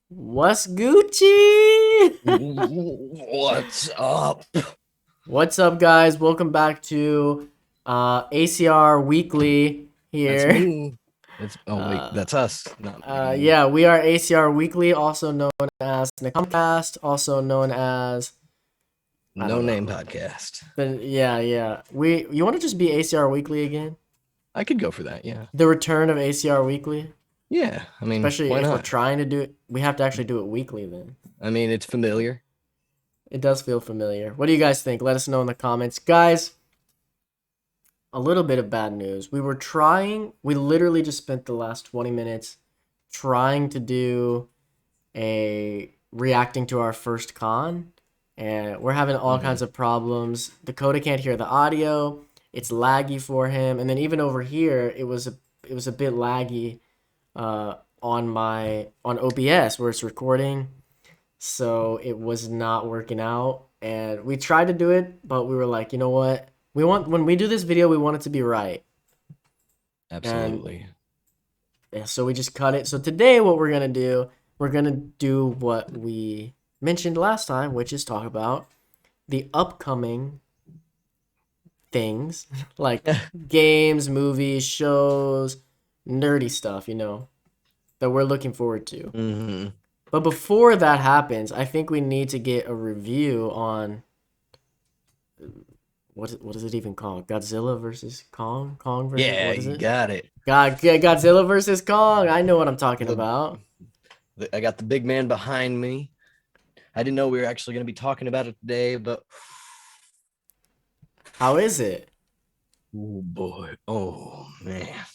What's Gucci? What's up? What's up, guys? Welcome back to ACR Weekly That's here. me. Wait, Uh, that's us. Not me. yeah, we are ACR Weekly, also known as Nicomcast, also known as I No don't name know. podcast. But yeah. You want to just be ACR Weekly again? I could go for that. Yeah. The return of ACR Weekly, Yeah. I mean, especially why if we're not? trying to do it, we have to actually do it weekly then. I mean, it's familiar. It does feel familiar. What do you guys think? Let us know in the comments, guys. A little bit of bad news. We literally just spent the last 20 minutes trying to do a reacting to our first con, and we're having all hmm kinds of problems. Dakota can't hear the audio. It's laggy for him, and then even over here, it was a bit laggy on OBS where it's recording, so it was not working out. And we tried to do it, but we were like, you know what? When we do this video, we want it to be right. And Absolutely. yeah, so we just cut it. So today what we're gonna do what we mentioned last time, which is talk about the upcoming things like games, movies, shows, nerdy stuff, that we're looking forward to. hmm But before that happens, I think we need to get a review on what is it even called? Godzilla versus Kong? Kong versus Yeah, what is you it? got it. Godzilla versus Kong. I know what I'm talking The, about. I got the big man behind me. I didn't know we were actually going to be talking about it today, but How is it? oh boy, oh man,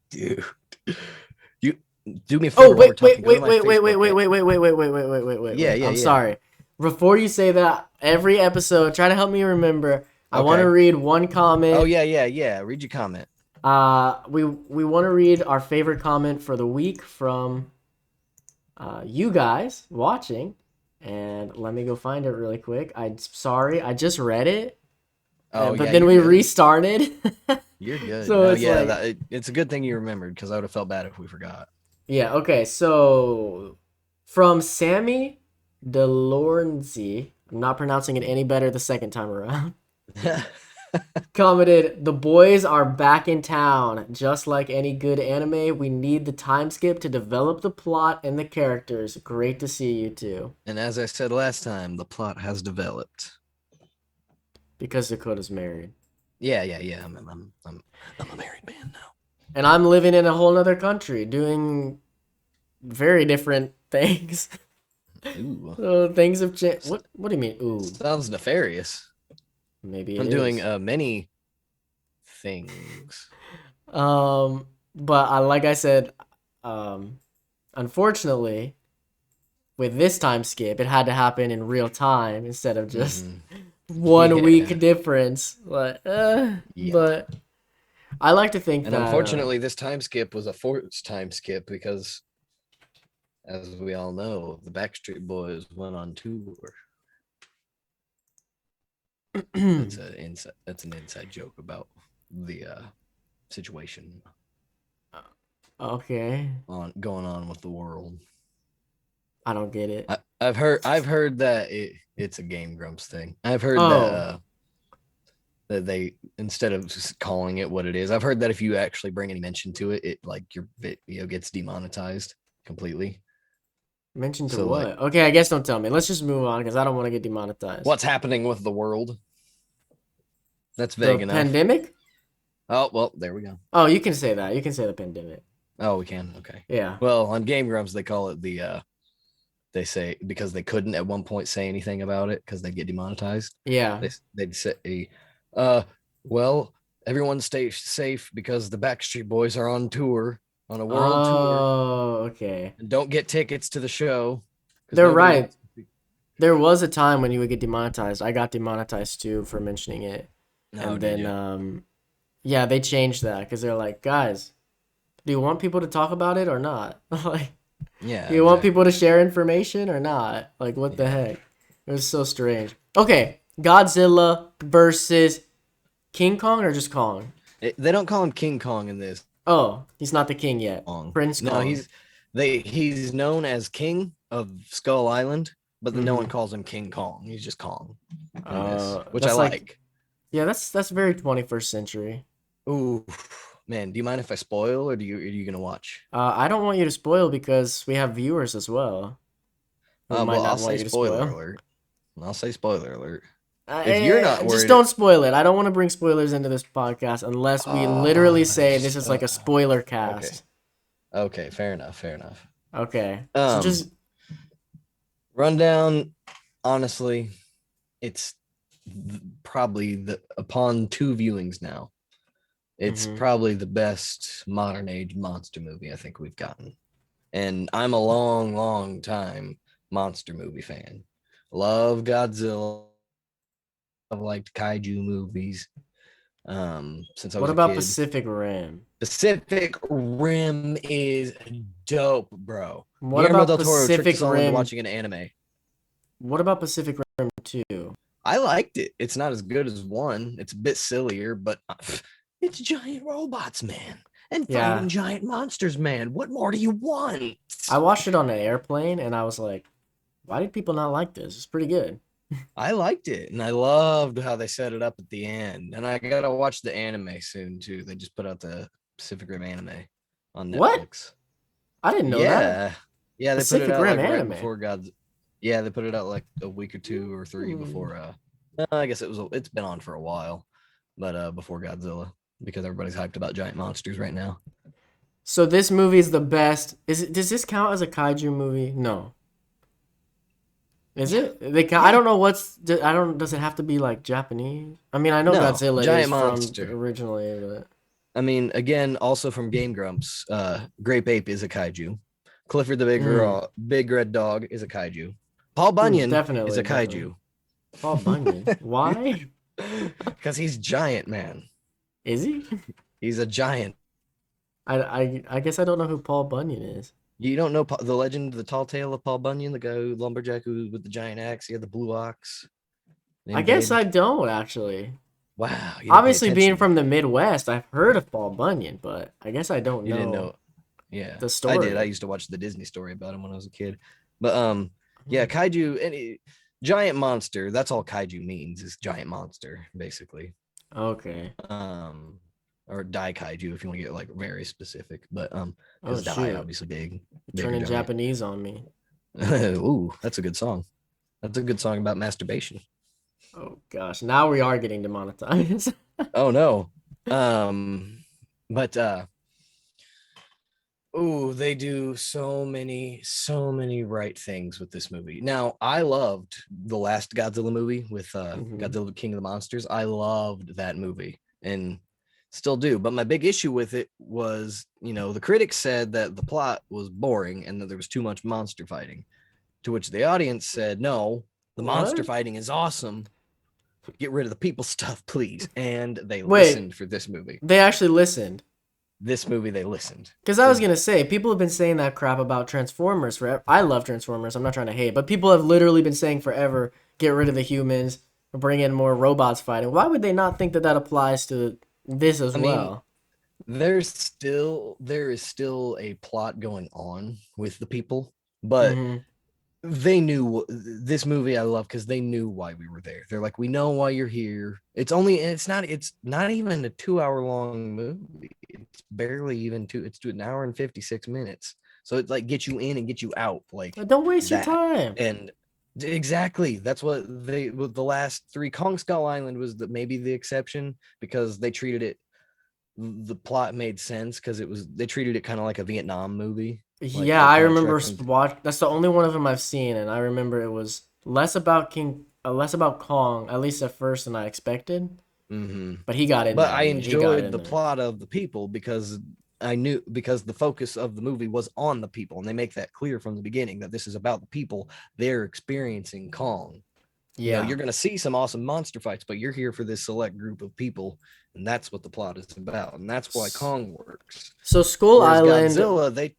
dude, you do me a Oh favor while we're talking. Go to my Facebook. Yeah, yeah, I'm yeah. sorry. Before you say that, every episode, try to help me remember. I want to Okay. read one Oh comment. yeah. Read your comment. We want to read our favorite comment for the week from you guys watching, and let me go find it really quick. I'm sorry, I just read it, Oh but yeah, then you're we good. restarted. You're good. So No, it's yeah, like, it's a good thing you remembered because I would have felt bad if we forgot. yeah, okay. So from Sammy DeLornzi, I'm not pronouncing it any better the second time around. Commented, the boys are back in town. Just like any good anime, we need the time skip to develop the plot and the characters. Great to see you too. And as I said last time, the plot has developed. Because Dakota's married. Yeah. I'm a married man now. And I'm living in a whole other country doing very different things. Ooh, So things have changed. What do you mean, ooh? sounds nefarious. Maybe it I'm doing is. many things. But like I said, um, unfortunately, with this time skip, it had to happen in real time instead of just hmm 1 week Yeah, difference. yeah. But I like to think And that unfortunately, this time skip was a forced time skip because, as we all know, the Backstreet Boys went on tour. That's an inside joke about the situation okay, on going on with the world. I don't get it. I've heard that it's a Game Grumps thing. I've heard Oh, that they, instead of just calling it what it is, I've heard that if you actually bring any mention to it, it like your video gets demonetized completely. mention to So like, what? Okay, I guess don't tell me. Let's just move on because I don't want to get demonetized. what's happening with the world? That's The vague enough. pandemic? Oh well, there we go. Oh, you can say that. You can say the pandemic. Oh, we can. Okay. Yeah. Well, on Game Grumps, they call it the they say because they couldn't at one point say anything about it because they'd get demonetized. Yeah. They'd say, uh, well, everyone stay safe because the Backstreet Boys are on tour, on a world tour, Oh, okay. and don't get tickets to the show because They're nobody right. wants to see. There was a time when you would get demonetized. I got demonetized too for mentioning it. No, And did then you? yeah, they changed that cuz they're like, "Guys, do you want people to talk about it or not?" Like, Yeah, do you want people to exactly. share information or not? Like, what the Yeah. heck? It was so strange. Okay, Godzilla versus King Kong or just Kong? They don't call him King Kong in this. Oh, he's not the king yet. Kong. Prince No, Kong. He's known as King of Skull Island, but no one Mm-hmm. calls him King Kong. He's just Kong in this, which I That's like, like. yeah, that's very 21st century. Ooh, man, do you mind if I spoil, or are you gonna watch? I don't want you to spoil because we have viewers as well who might Well, I'll not say want you to spoiler spoil. alert. I'll say spoiler alert. If you're not Just worried, don't spoil it. I don't want to bring spoilers into this podcast unless we literally say this is like a spoiler okay, cast. okay, fair enough, fair enough. Okay. So Um, just Rundown, honestly, it's probably the upon two viewings now. It's mhm. probably the best modern age monster movie I think we've gotten. And I'm a long, long time monster movie fan. Love Godzilla. I've liked kaiju movies since I What was a about kid. Pacific Rim? Pacific Rim is dope, bro. What Guillermo about del Toro tricked Pacific us all into Rim? watching an anime. What about Pacific Rim 2? I liked it. It's not as good as one. It's a bit sillier, but it's giant robots, man, and Yeah, fighting giant monsters, man. What more do you want? I watched it on an airplane and I was like, why did people not like this? It's pretty good. I liked it, and I loved how they set it up at the end. And I gotta watch the anime soon too. They just put out the Pacific Rim anime on What? Netflix. I didn't know that. Yeah, yeah, they put it Pacific out Rim like right anime. before God's. Yeah, they put it out like a week or two or three Hmm. before. I guess it's been on for a while, but before Godzilla, because everybody's hyped about giant monsters right now. So this movie is the best. Is it? Does this count as a kaiju movie? No. Is Yeah, it? I yeah. don't know what's. I don't. Does it have to be like Japanese? I mean, I know No, Godzilla is giant from monster. originally, but I mean, again, also from Game Grumps, Grape Ape is a kaiju. Clifford the Big Red Dog is a kaiju. Paul Bunyan is definitely, a definitely. kaiju. Paul Bunyan. Why? Because he's giant, man. Is he? He's a giant. I guess I don't know who Paul Bunyan is. You don't know the legend, the tall tale of Paul Bunyan, the guy who lumberjack who with the giant axe. He had the blue ox. I guess I Invaded. don't actually. Wow, you didn't pay Obviously, being attention. from the Midwest, I've heard of Paul Bunyan, but I guess I don't You didn't know know. Yeah, the I did. I story. used to watch the Disney story about him when I was a kid. But yeah, Hmm. kaiju and giant monster. That's all kaiju means is giant monster, basically. Okay. Um, or dai kaiju if you want to get like very specific. But Oh because dai shoot, obviously big, you're bigger turning giant. Japanese on me. Ooh, that's a good song. That's a good song about masturbation. Oh gosh, now we are getting demonetized. Oh no. Um, but oh, they do so many right things with this movie. Now, I loved the last Godzilla movie with Hmm. Godzilla King of the Monsters. I loved that movie and still do. But my big issue with it was, the critics said that the plot was boring and that there was too much monster fighting. To which the audience said, "No, the monster What? fighting is awesome. Get rid of the people stuff, please." And they Wait, listened for this movie. they actually listened. This movie they listened. Because I was Because gonna say, people have been saying that crap about Transformers forever. I love Transformers. I'm not trying to hate, but people have literally been saying forever, get rid of the humans, bring in more robots fighting. Why would they not think that that applies to this as I mean, well? there is still a plot going on with the people, but Hmm. they knew this movie I love because they knew why we were there. They're like, we know why you're here. It's not even a 2 hour long movie. It's barely even two. It's an hour and 56 minutes. So it like gets you in and get you out like Don't waste your that. time. And exactly that's what they with the last three. Kong Skull Island was maybe the exception because they treated it, the plot made sense because they treated it kind of like a Vietnam movie, like Yeah, the I remember contracts and watch. That's the only one of them I've seen, and I remember it was less about Kong, at least at first, than I expected. hmm. But he got in But there I to me. He got enjoyed in the there. plot of the people because because the focus of the movie was on the people, and they make that clear from the beginning that this is about the people. They're experiencing Kong. Yeah. You're going to see some awesome monster fights, but you're here for this select group of people, and that's what the plot is about, and that's why S- Kong works. So Skull Whereas Island. Godzilla, they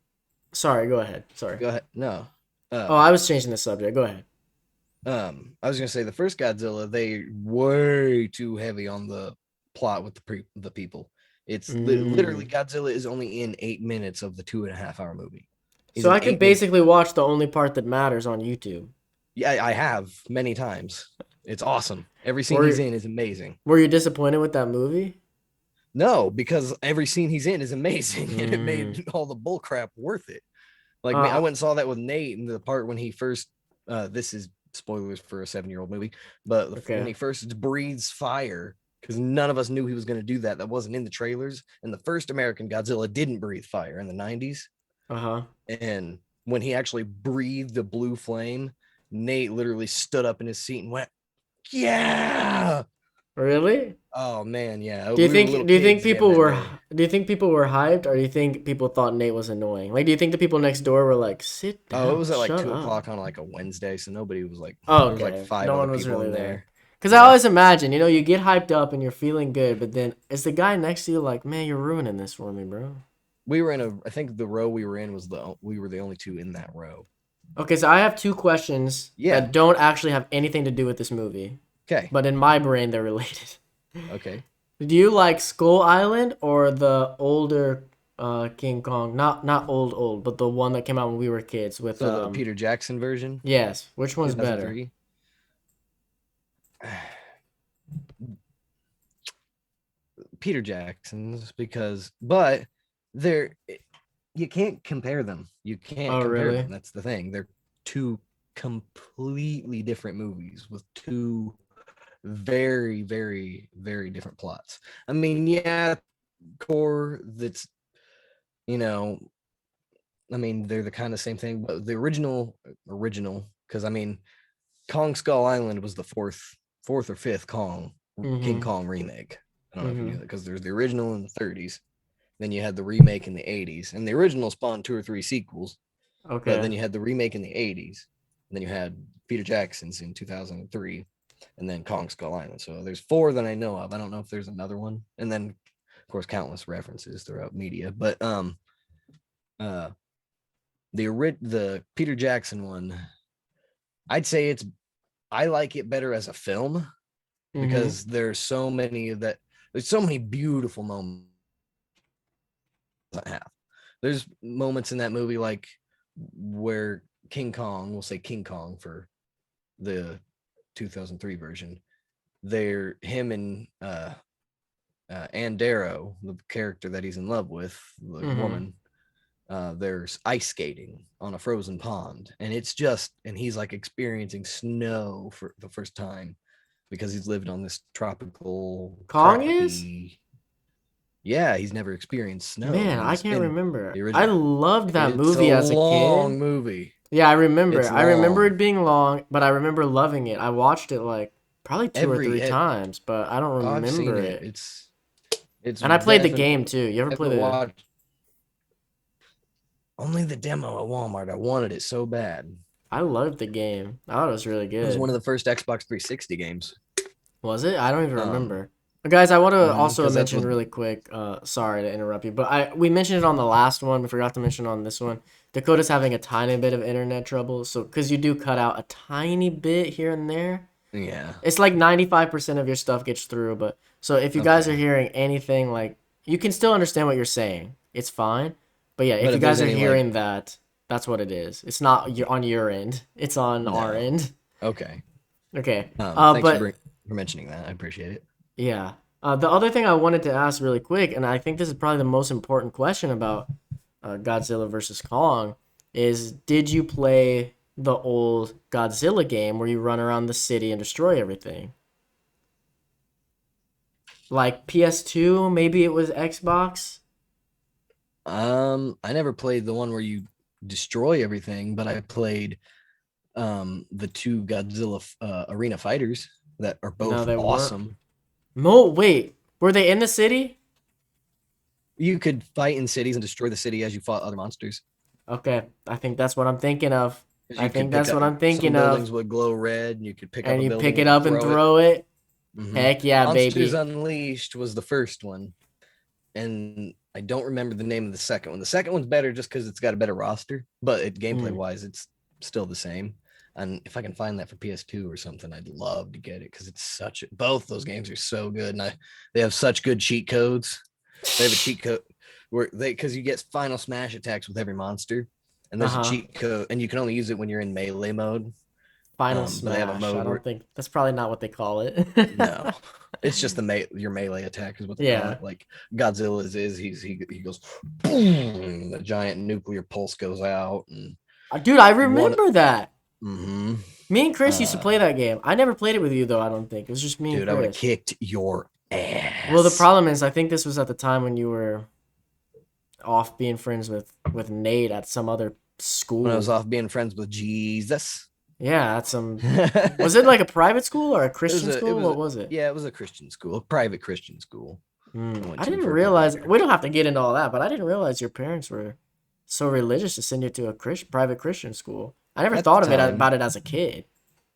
Sorry, go ahead. Sorry. go ahead. No. Oh, I was changing the subject. Go ahead. I was gonna say the first Godzilla, they way too heavy on the plot with the people. It's literally Mm. Godzilla is only in 8 minutes of the 2.5 hour movie. He's So an I could 8-minute. basically watch the only part that matters on YouTube. Yeah, I have many times. It's awesome. Every scene he's Were in is amazing. Were you disappointed with that movie? No, because every scene he's in is amazing, and it Mm. made all the bull crap worth it. Like me, I Uh, went and saw that with Nate in the part when he first. This is spoilers for a 7-year-old movie, but when okay. he first breathes fire, because none of us knew he was going to do that. That wasn't in the trailers. And the first American Godzilla didn't breathe fire in the 90s. Uh-huh. And when he actually breathed the blue flame, Nate literally stood up in his seat and went, "Yeah!" Really? Oh man, yeah. Do you We were think little do you think kids getting people that were day. do you think people were hyped, or do you think people thought Nate was annoying? Like, do you think the people next door were like, "Sit Oh, it down, was at like shut 2 o'clock up"? on like a Wednesday, so nobody was like. Oh, There was like okay. five No other one was people really in there. there. Cause I Yeah. always imagine, you get hyped up and you're feeling good, but then is the guy next to you like, "Man, you're ruining this for me, bro." We were in a. I think the row we were in was we were the only two in that row. Okay, so I have two questions Yeah. that don't actually have anything to do with this movie, Okay. but in my brain they're related. Okay. Do you like Skull Island or the older King Kong? Not old, but the one that came out when we were kids with So the Peter Jackson version, yes, which one's better? 2003. Peter Jackson's but they're you can't compare them. You can't Oh, compare really? them. That's the thing. They're two completely different movies with two very, very, very different plots. I mean, yeah, core that's you know, I mean, they're the kind of same thing, but the original, because I mean, Kong Skull Island was the fourth or fifth King Mm-hmm. Kong remake. I don't know if you knew Mm-hmm. that because there's the original in the 30s, then you had the remake in the 80s, and the original spawned two or three sequels, but Okay. then you had the remake in the 80s, and then you had Peter Jackson's in 2003, and then Kong Skull Island. So there's four that I know of. I don't know if there's another one, and then of course countless references throughout media, but uh the Peter Jackson one, I'd say I like it better as a film Mm-hmm. because there's so many beautiful moments I have. There's moments in that movie like where King Kong, we'll say King Kong for the 2003 version, they're him and Ann Darrow, the character that he's in love with, the Mm-hmm. woman, there's ice skating on a frozen pond, and he's like experiencing snow for the first time because he's lived on this tropical Kong is? crappy. Yeah, he's never experienced snow, Man, and I he's can't in remember. the I original. loved that It's a movie as a kid. long movie. Yeah, I remember. It's I remember long. it being long, but I remember loving it. I watched it like probably two or Every three times, but I don't I've seen remember it. it. It's And I played the game definitely too. You ever have play to the watch. Only the demo at Walmart. I wanted it so bad. I loved the game. I thought it was really It was one good. of the first Xbox 360 games. Was it? I don't even Um, remember. Guys, I want to also because that's mention what. really quick. Sorry to interrupt you, but we mentioned it on the last one. We forgot to mention on this one. Dakota's having a tiny bit of internet trouble, so because you do cut out a tiny bit here and there, Yeah. it's like 95% of your stuff gets through. But so if you guys are Okay. hearing anything like, you can still understand what you're saying. It's fine. But yeah, if But you if there's guys are any like, hearing that, that's what it is. It's not on your end. It's on our no. end. Okay. Okay. Thanks But for mentioning that. I appreciate it. yeah. The other thing I wanted to ask really quick, and I think this is probably the most important question about Godzilla versus Kong, is did you play the old Godzilla game where you run around the city and destroy everything? Like PS2, maybe it was Xbox. I never played the one where you destroy everything, but I played the two Godzilla arena fighters that are No, both they weren't. awesome. Wait, were they in the city? You could fight in cities and destroy the city as you fought other monsters. Okay, I think that's what I'm thinking of. Because I you could think pick that's up what I'm some thinking of. buildings would glow red, and you could pick up And a you pick building it and up and throw it. throw it. Mm-hmm. Heck yeah, Monsters baby. Unleashed was the first one, and I don't remember the name of the second one. The second one's better just because it's got a better roster, but gameplay Hmm. wise, it's still the same. And if I can find that for PS2 or something, I'd love to get it because both those games are so good, and they have such good cheat codes. They have a cheat code where because you get final smash attacks with every monster, and there's a Uh-huh. cheat code, and you can only use it when you're in melee mode. Final But they have a Smash. I mode don't where think that's probably not what they call it. no, it's just your melee attack is what they call Yeah. it. Like Godzilla's he goes boom, the giant nuclear pulse goes out, and Dude, I one. remember that. Mm-hmm. Me and Chris used to play that game. I never played it with you though, I don't think. It was just me and Dude, I would have Chris. kicked your Well, the ass problem is I think this was at the time when you were off being friends with Nate at some other when I was school. off being friends with Jesus. Yeah, at some was it it like a private school or a was Christian it school? was What was it? yeah, it was a Christian school, a private Christian school. I went I to didn't for a couple realize years. we don't have to get into all that, but I didn't realize your parents were so religious to send you to a private Christian school. I never At the thought of it time, about it as a kid,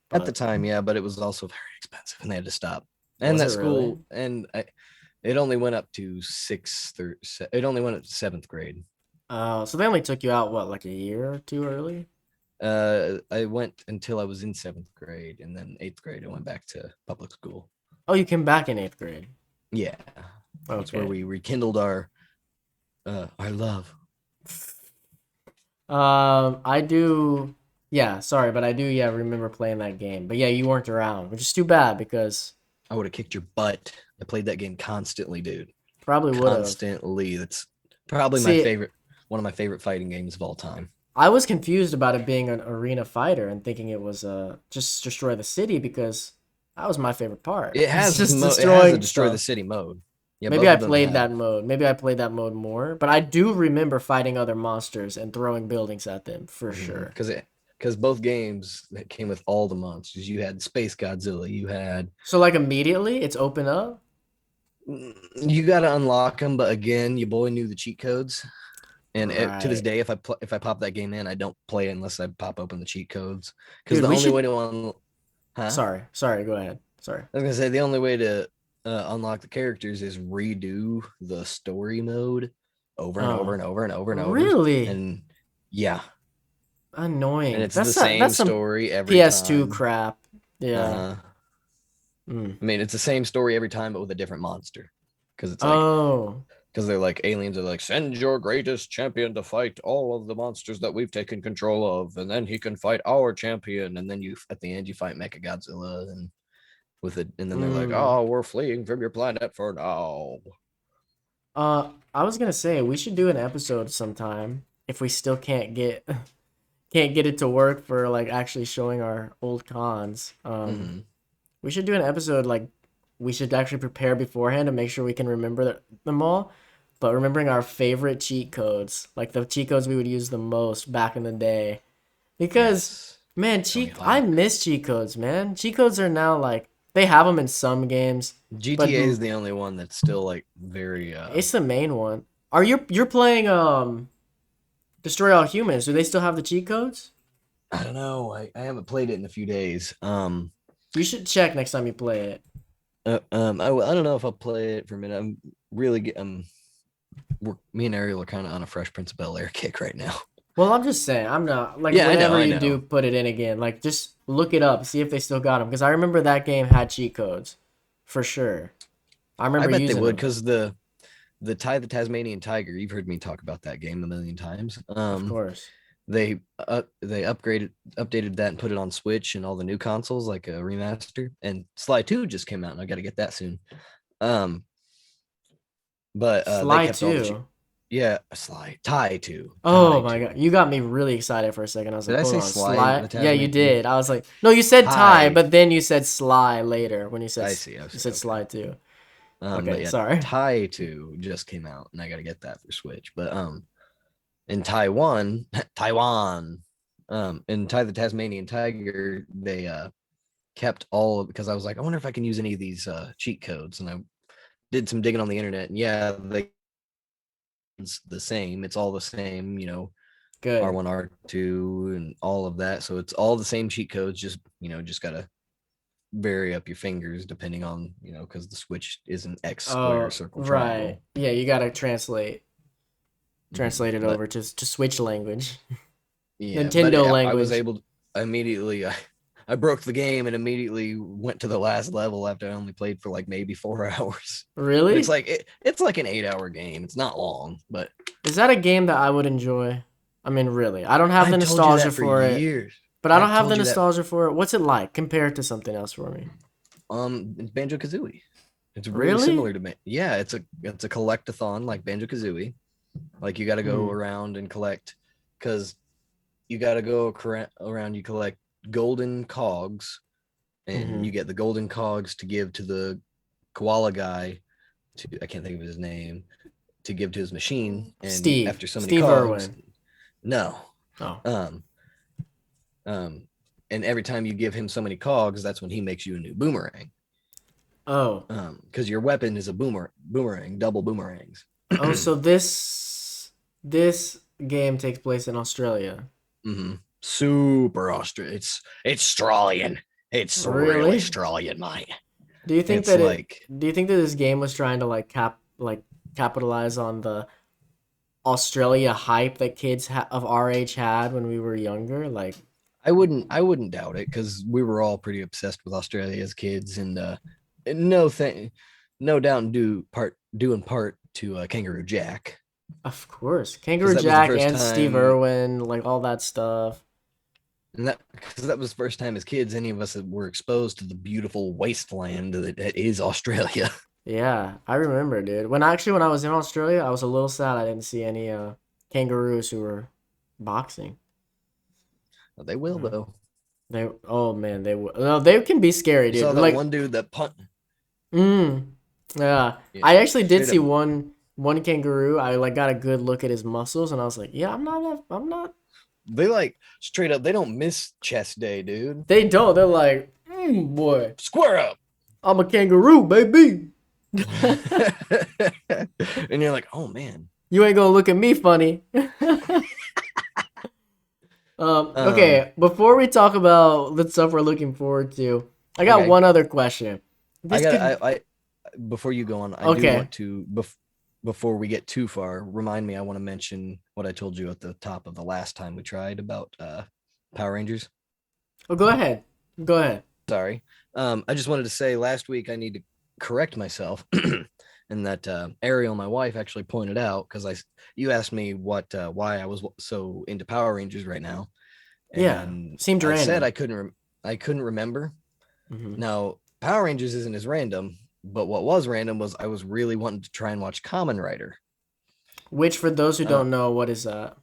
but yeah, but it was also very expensive, and they had to stop. And was it that really? school, it only went up to it only went up to seventh grade. So they only took you out what, like a year or two early? I went until I was in seventh grade, and then eighth grade I went back to public school. Oh, you came back in eighth grade. Yeah, that's where Okay. we rekindled our love. I do. Yeah, sorry, but I do. Yeah, remember playing that game. But yeah, you weren't around, which is too bad because I would have kicked your butt. I played that game constantly, dude. probably would have. Constantly. That's probably See, one of my favorite fighting games of all time. I was confused about it being an arena fighter and thinking it was just destroy the city because that was my favorite part. It It's has just it has a destroying destroy the stuff. city mode. Yeah, Maybe both I of them played have. that mode. Maybe I played that mode more, but I do remember fighting other monsters and throwing buildings at them for sure. Because both games that came with all the monsters. You had Space Godzilla. You had So like immediately it's open up. you got to unlock them, but again, your boy knew the cheat codes. And to this Right. day, if I pop that game in, I don't play it unless I pop open the cheat codes. Because Dude, the we only should way to huh? Sorry, go ahead. Sorry. I was gonna say the only way to unlock the characters is redo the story mode over and over Oh. and over and over and over. Really? And yeah, and Annoying. it's the same That's some story every PS2 time. crap. Yeah. Uh, Mm. I mean, it's the same story every time, but with a different monster. Because it's like Oh. because they're like aliens are like send your greatest champion to fight all of the monsters that we've taken control of, and then he can fight our champion, and then you at the end you fight Mechagodzilla and with it, and then they're like, Mm. oh, we're fleeing from your planet for now. I was gonna say we should do an episode sometime if we still can't get can't get it to work for like actually showing our old cons. Mm-hmm. We should do an episode like we should actually prepare beforehand to make sure we can remember them all. But remembering our favorite cheat codes, like the cheat codes we would use the most back in the day. Because Yes. man, Tony I Hawk. miss cheat codes, man. Cheat codes are now like they have them in some games, but GTA is the only one that's still like very it's the main one. Are you're playing Destroy All Humans? Do they still have the cheat codes? I don't know. I haven't played it in a few days. You should check next time you play it. I don't know if I'll play it for a minute. I'm really me and Ariel are kind of on a Fresh Prince of Bel-Air kick right now. Well, I'm just saying, I'm not like Yeah, whenever I you know. do put it in again, like just look it up, see if they still got them because I remember that game had cheat codes for sure. I I remember bet they using would them. because the Tasmanian Tiger. You've heard me talk about that game a million times. Of course. They updated that and put it on Switch and all the new consoles like a remaster. And Sly 2 just came out, and I got to get that soon. But they Sly kept all the 2. Sly Tie 2. Oh Tie my 2. god, you got me really excited for a second. I was Did like, I hold say on, Sly the Yeah, you Tasmanian? did. I was like, no, you said Ty, Tie. but then you said Sly later when you said I see. you said Okay. Sly 2. But Okay, yeah, sorry. Tie 2 just came out, and I got to get that for Switch. But in Taiwan, in Ty the Tasmanian Tiger, they kept all of because I was like, I wonder if I can use any of these cheat codes, and I did some digging on the internet, and yeah, it's the same. It's all the same, Good. R1, R2, and all of that. So it's all the same cheat codes. Just just gotta vary up your fingers depending on because the Switch is an X square Oh, circle right. triangle. Yeah, you gotta translate it But over to Switch language. yeah, Nintendo I was language. able to immediately. I broke the game and immediately went to the last level after I only played for like maybe 4 hours. But Really? it's like it's like an 8-hour game. It's not long, but Is that a game that I would enjoy? I mean, really, I don't have I the told you nostalgia that for for it, years. but I don't I've have the told you that. nostalgia for it. What's it like compared to something else for me? Banjo Kazooie. It's really Really? similar to me. Yeah, it's a collectathon like Banjo Kazooie. Like you got to go Hmm. around and collect, because you got to go around. You collect golden cogs, and Hmm. you get the golden cogs to give to the koala guy. To I can't think of his name, to give to his machine. And Steve. after so many Steve cogs, Irwin. no, Oh. um, um, and every time you give him so many cogs, that's when he makes you a new boomerang. Oh. Because your weapon is a boomerang, double boomerangs. Oh, so this game takes place in Australia. Mm-hmm. Super Australian. It's Australian. It's really Really? Australian, mate. Do you think It's that it like do you think that this game was trying to like capitalize on the Australia hype that kids of our age had when we were younger? Like, I wouldn't doubt it, because we were all pretty obsessed with Australia as kids, and no thing, no doubt and due in part to Kangaroo Jack, of course, because Kangaroo that was the Jack first and Steve time, Irwin, like all that stuff. and that because that was the first time as kids any of us that were exposed to the beautiful wasteland that is Australia. Yeah, I remember, dude. When I was in Australia, I was a little sad I didn't see any kangaroos who were boxing. They will Mm. though. They oh man, no, they can be scary, You dude. saw that Like, one dude that mm, yeah, yeah, I actually did straight see up. one kangaroo. I like got a good look at his muscles, and I was like, yeah, I'm not. They like straight up. They don't miss chest day, dude. They don't. They're like, boy, Square up. I'm a kangaroo, baby. And you're like, oh man. You ain't gonna look at me funny. Um, Okay, before we talk about the stuff we're looking forward to, I got okay. one other question. I This got. could, I before you go on, I do okay, want to before we get too far. Remind me. I want to mention what I told you at the top of the last time we tried about Power Rangers. oh, go ahead, go ahead. Sorry. I just wanted to say last week I need to correct myself, and that Ariel, my wife, actually pointed out, because you asked me why I was so into Power Rangers right now, Yeah, and seemed I said random. I couldn't remember. Hmm. Now Power Rangers isn't as random, but what was random was I was really wanting to try and watch Kamen Rider. Which, for those who Uh, don't know, what is that?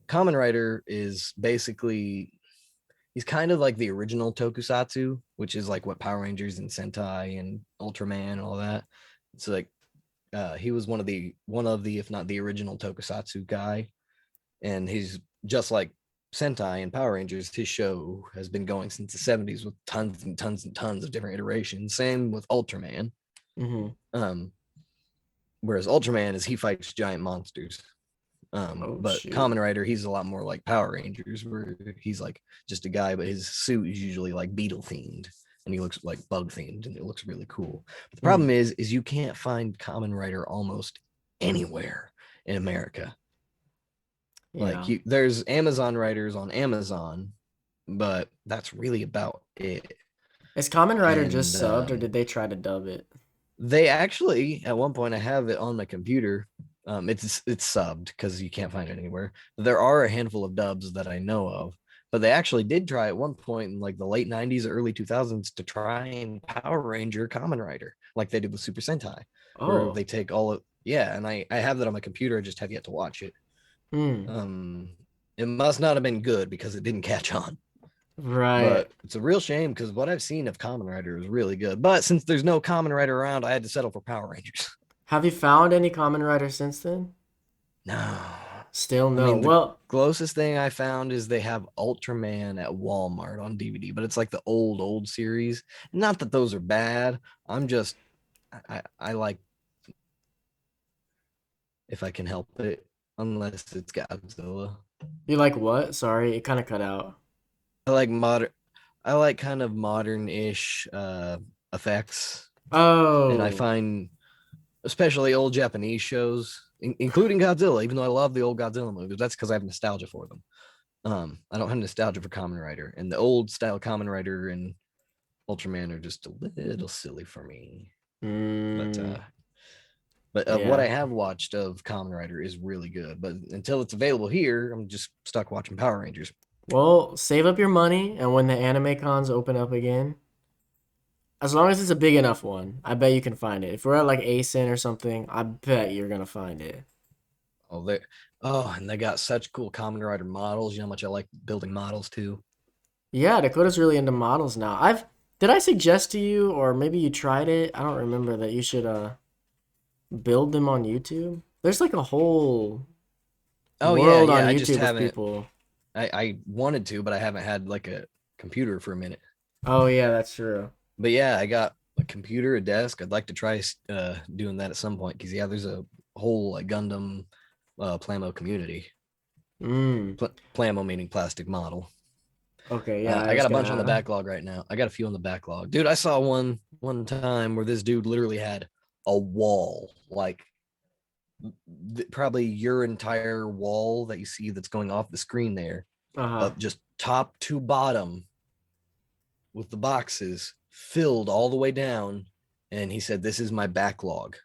Kamen Rider is basically, he's kind of like the original tokusatsu, which is like what Power Rangers and Sentai and Ultraman and all that. It's like he was one of the if not the original tokusatsu guy, and he's just like Sentai and Power Rangers. His show has been going since the 70s with tons and tons and tons of different iterations. Same with Ultraman. Hmm. Um, whereas Ultraman is he fights giant monsters. Oh But shoot. Kamen Rider, he's a lot more like Power Rangers, where he's like just a guy, but his suit is usually like beetle themed, and he looks like bug themed, and it looks really cool. But the Hmm. problem is you can't find Kamen Rider almost anywhere in America. Like Yeah. there's Amazon writers on Amazon, but that's really about it. Is Kamen Rider And just subbed, or did they try to dub it? they actually, at one point, I have it on my computer. It's subbed because you can't find it anywhere. There are a handful of dubs that I know of, but they actually did try at one point in like the late '90s, early 2000s to try and Power Ranger Kamen Rider, like they did with Super Sentai, where Oh. they take all of, yeah, and I have that on my computer. I just have yet to watch it. Hmm. Um, it must not have been good because it didn't catch on. Right. But it's a real shame because what I've seen of Kamen Rider is really good. But since there's no Kamen Rider around, I had to settle for Power Rangers. Have you found any Kamen Rider since then? No. Still I no. mean, the Well, closest thing I found is they have Ultraman at Walmart on DVD, but it's like the old series. Not that those are bad. I'm just, I like, if I can help it, unless it's Godzilla. you like what? Sorry, it kind of cut out. I like modern, I like kind of modern-ish effects, and I Oh. find especially old Japanese shows, including Godzilla. Even though I love the old Godzilla movies, that's because I have nostalgia for them. I don't have nostalgia for Kamen Rider, and the old style Kamen Rider and Ultraman are just a little silly for me. But Hmm. But what I Yeah. have watched of Kamen Rider is really good. But until it's available here, I'm just stuck watching Power Rangers. Well, save up your money, and when the anime cons open up again, as long as it's a big enough one, I bet you can find it. If we're at like ASIN or something, I bet you're gonna find it. Oh, they and they got such cool Kamen Rider models. You know how much I like building models too. Yeah, Dakota's really into models now. Did I suggest to you, or maybe you tried it? I don't remember that you should build them on YouTube. There's like a whole Oh yeah, world on yeah. I just YouTube of haven't. people. I wanted to, but I haven't had like a computer for a minute. Oh yeah, that's true. But yeah, I got a computer, a desk. I'd like to try doing that at some point because yeah, there's a whole like Gundam Plamo community. Mm. Plamo meaning plastic model. Okay, yeah, I I got was a bunch on the gonna. backlog right now. I got a few on the backlog, dude. I saw one time where this dude literally had a wall, like probably your entire wall that you see that's going off the screen there, Uh-huh. of just top to bottom with the boxes filled all the way down. And he said, "This is my backlog,"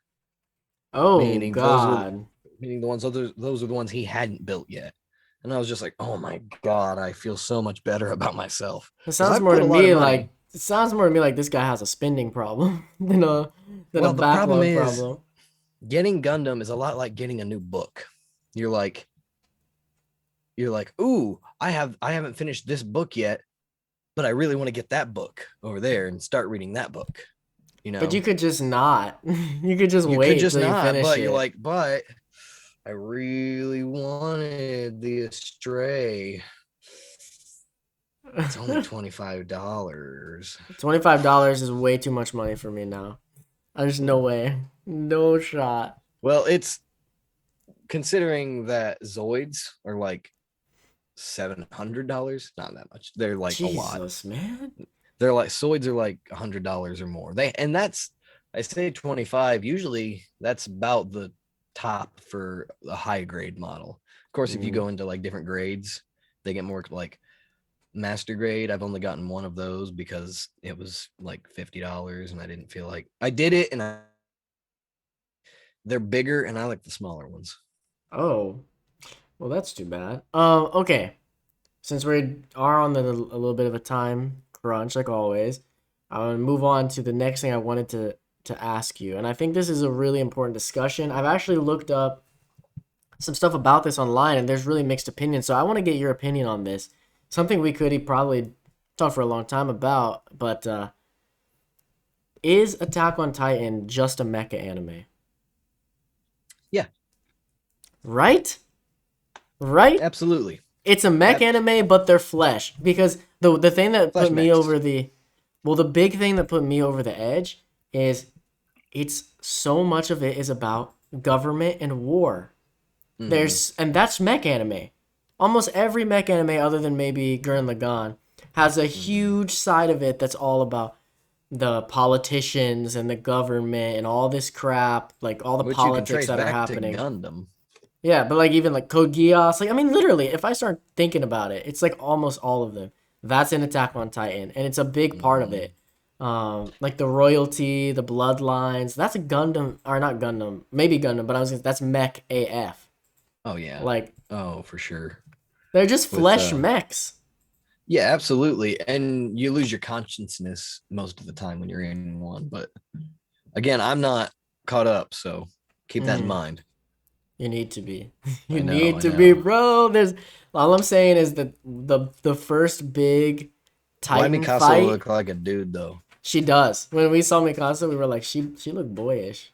Oh meaning God. the ones those are the ones he hadn't built yet. And I was just like, "Oh my god, I feel so much better about myself It because sounds I more put to a lot of me money." like it sounds more to me like this guy has a spending problem than a Well, the problem backlog is problem. getting Gundam is a lot like getting a new book. You're like, ooh, I haven't finished this book yet, but I really want to get that book over there and start reading that book. You But you know, could just not. You could just you could wait just till you not, finish but you're it. like, but I really wanted the Astray. It's only $25. $25 is way too much money for me now. There's no way. No shot. Well, it's considering that Zoids are like $700, not that much. They're like a lot. Jesus, man. They're like Zoids are like $100 or more. That's I say 25. Usually that's about the top for a high grade model. Of course, if you Mm. go into like different grades, they get more like master grade. I've only gotten one of those because it was like $50 and I didn't feel like I did it they're bigger and I like the smaller ones. Oh, well, that's too bad. Okay. Since we are on a little bit of a time crunch, like always, I'm gonna move on to the next thing I wanted to ask you, and I think this is a really important discussion. I've actually looked up some stuff about this online, and there's really mixed opinions. So I want to get your opinion on this. Something we could probably talk for a long time about, but is Attack on Titan just a mecha anime? Yeah, Right? Right? absolutely. It's a mech Abs- anime, but they're flesh. Because the thing that Flesh put me mechs. over the big thing that put me over the edge is it's so much of it is about government and war. Mm-hmm. And that's mech anime. Almost every mech anime, other than maybe Gurren Lagann, has a Mm-hmm. huge side of it that's all about the politicians and the government and all this crap, like all the Which you can politics trace that are back to happening. Gundam. Yeah, but like even like Code Geass, like I mean, literally, if I start thinking about it, it's like almost all of them. That's an Attack on Titan, and it's a big part of Mm-hmm. it. Like the royalty, the bloodlines. That's a Gundam, or not Gundam, maybe Gundam, but that's Mech AF. Oh yeah. Like Oh, for sure. they're just With flesh mechs. Yeah, absolutely. And you lose your consciousness most of the time when you're in one. But again, I'm not caught up, so keep that in Mm, mind. you need to be. You I know, need I to be, know. bro. There's all I'm saying is that the first big Why Titan Mikasa fight, look like a dude though? she does. When we saw Mikasa, we were like, she looked boyish.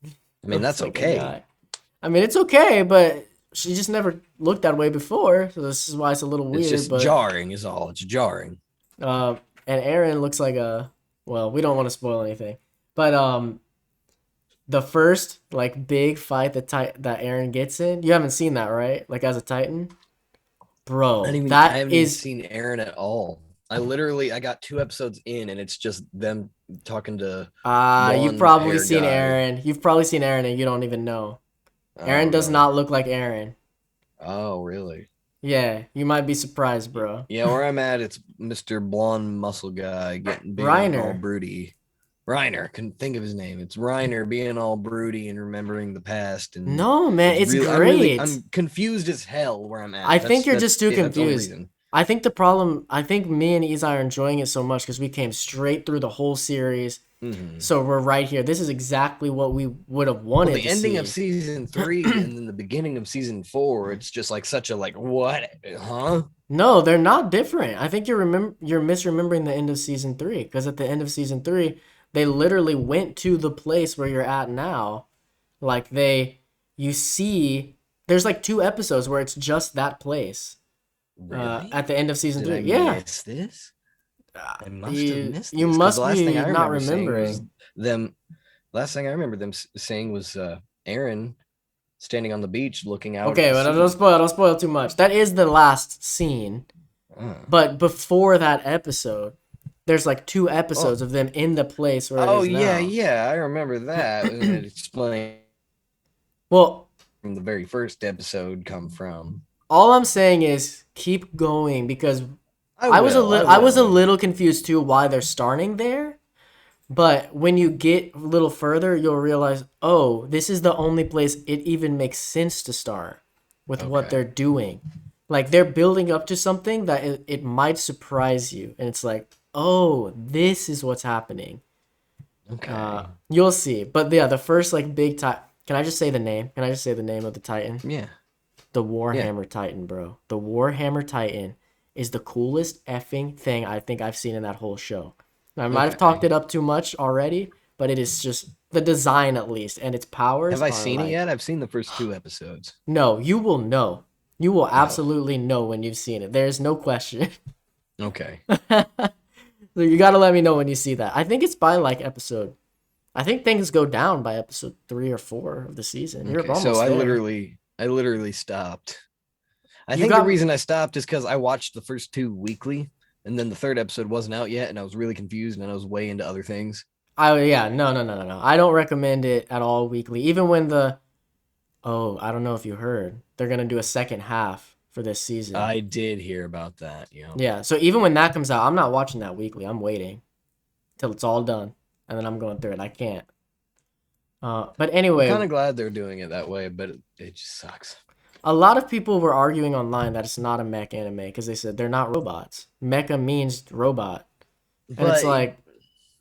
I mean, Looks that's like a okay. guy. I mean, it's okay, but she just never looked that way before, so this is why it's a little It's weird. just But jarring, is all. It's jarring. uh, and Aaron looks like a well, we don't want to spoil anything, but the first like big fight that Aaron gets in, you haven't seen that, right? Like as a Titan, bro, I that haven't even is seen Aaron at all. I got 2 episodes in, and it's just them talking to you've blonde probably hair seen guy. Aaron. You've probably seen Aaron, and you don't even know. Oh Aaron does no. not look like Aaron. Oh really? Yeah, you might be surprised, bro. Yeah, where I'm at, it's Mr. Blonde Muscle Guy getting big and all Reiner. broody. Reiner, couldn't think of his name. It's Reiner being all broody and remembering the past, and No, man, it's it's really, great. I'm confused as hell where I'm I at. think you're just too That's the only confused. reason. I think me and Izai are enjoying it so much because we came straight through the whole series. Hmm. So we're right here. This is exactly what we would have Well, wanted the to ending of see. season 3 and then the beginning of season 4, it's just like such a like what, huh? No, they're not different. I think you're misremembering the end of season 3 because at the end of season 3, they literally went to the place where you're at now. Like you see, there's like 2 episodes where it's just that place. At Really? the end of season Did 3, I yeah. miss this? I must have You missed you this because the must last thing be I not remember saying was remembering. them. Last thing I remember them saying was Aaron standing on the beach looking out at Okay, the but sea. don't spoil too much. That is the last scene. Oh. But before that episode, there's like 2 episodes Oh, of them in the place where it oh is yeah, now. yeah, I remember that. And it explained Well, from the very first episode come from. all I'm saying is keep going because I I was a will. little confused too why they're starting there. But when you get a little further, you'll realize, oh, this is the only place it even makes sense to start with what Okay. they're doing. Like they're building up to something that it might surprise you, and it's like, oh, this is what's happening. Okay. You'll see. But yeah, the first like big Titan. Can I just say the name? Can I just say the name of the Titan? Yeah. The Yeah. Warhammer Titan, bro. The Warhammer Titan is the coolest effing thing I think I've seen in that whole show. I might have talked Okay. it up too much already, but it is just the design at least, and its powers Have I are seen it like, yet? I've seen the first 2 episodes. no, you will know. You will Oh. absolutely know when you've seen it. There's no question. Okay. So you gotta let me know when you see that. I think it's by like episode. I think things go down by episode 3 or 4 of the season. You're Okay. So almost there. I literally stopped. I You think the got. reason I stopped is because I watched the first 2 weekly, and then the third episode wasn't out yet, and I was really confused, and I was way into other things. Yeah, no. I don't recommend it at all weekly. Even when the oh, I don't know if you heard. They're gonna do a second half for this season. I did hear about that. Yeah. Yeah, so even when that comes out, I'm not watching that weekly. I'm waiting till it's all done, and then I'm going through it. I can't. But I'm kind anyway, of glad they're doing it that way, but it just sucks. a lot of people were arguing online that it's not a mech anime because they said they're not robots. Mecha means robot, and it's But like,